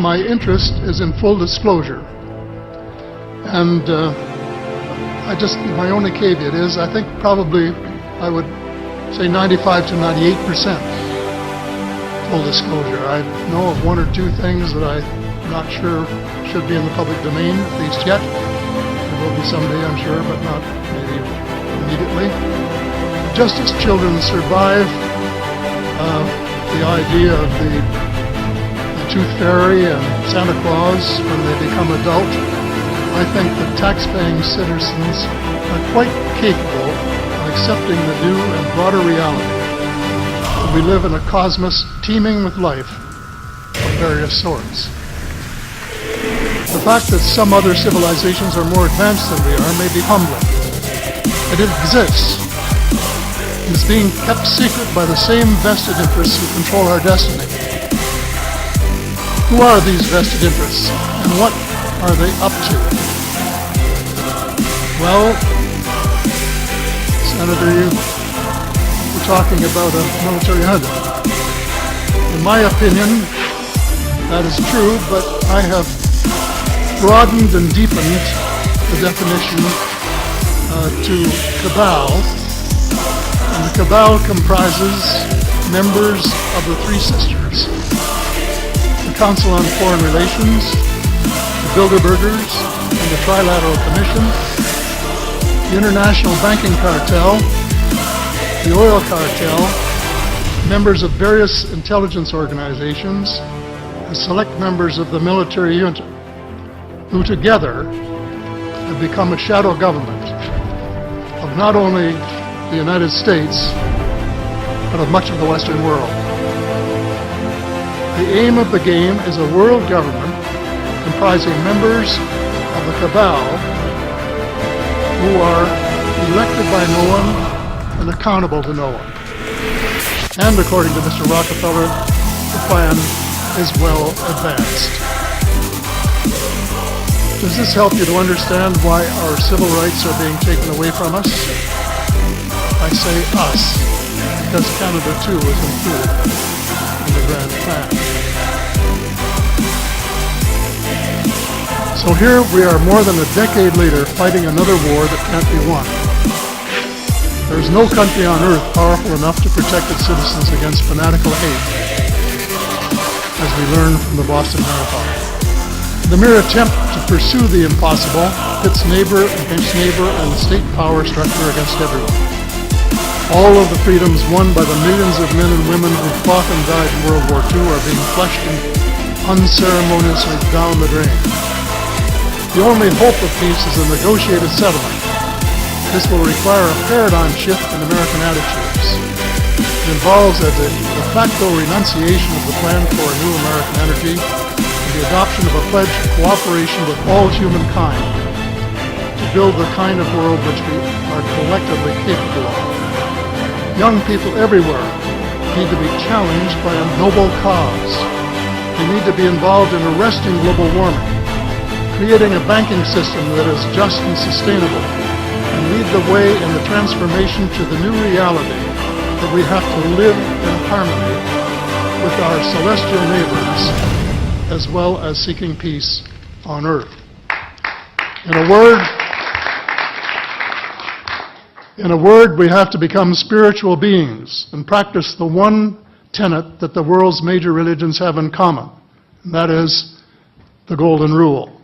my interest is in full disclosure. And my only caveat is, I think probably I would say 95 to 98% full disclosure. I know of one or two things that I'm not sure should be in the public domain, at least yet. There will be someday, I'm sure, but not maybe immediately. Just as children survive the idea of the Tooth Fairy and Santa Claus when they become adult, I think that tax-paying citizens are quite capable of accepting the new and broader reality that we live in a cosmos teeming with life of various sorts. The fact that some other civilizations are more advanced than we are may be humbling, but it exists. It is being kept secret by the same vested interests who control our destiny. Who are these vested interests, and what are they up to? Well, Senator, you were talking about a military hunter. In my opinion, that is true, but I have broadened and deepened the definition to cabal. And the cabal comprises members of the Three Sisters: the Council on Foreign Relations, the Bilderbergers, and the Trilateral Commission, the International Banking Cartel, the Oil Cartel, members of various intelligence organizations, and select members of the military junta, who together have become a shadow government of not only the United States, but of much of the Western world. The aim of the game is a world government comprising members of the cabal who are elected by no one and accountable to no one. And according to Mr. Rockefeller, the plan is well advanced. Does this help you to understand why our civil rights are being taken away from us? I say us, because Canada too was included in the grand plan. So here we are more than a decade later fighting another war that can't be won. There is no country on earth powerful enough to protect its citizens against fanatical hate, as we learned from the Boston Marathon. The mere attempt to pursue the impossible pits neighbor against neighbor and the state power structure against everyone. All of the freedoms won by the millions of men and women who fought and died in World War II are being flushed unceremoniously down the drain. The only hope of peace is a negotiated settlement. This will require a paradigm shift in American attitudes. It involves a de facto renunciation of the plan for a new American energy and the adoption of a pledge of cooperation with all humankind to build the kind of world which we are collectively capable of. Young people everywhere need to be challenged by a noble cause. They need to be involved in arresting global warming, creating a banking system that is just and sustainable, and lead the way in the transformation to the new reality that we have to live in harmony with our celestial neighbors, as well as seeking peace on earth. In a word, we have to become spiritual beings and practice the one tenet that the world's major religions have in common, and that is the Golden Rule.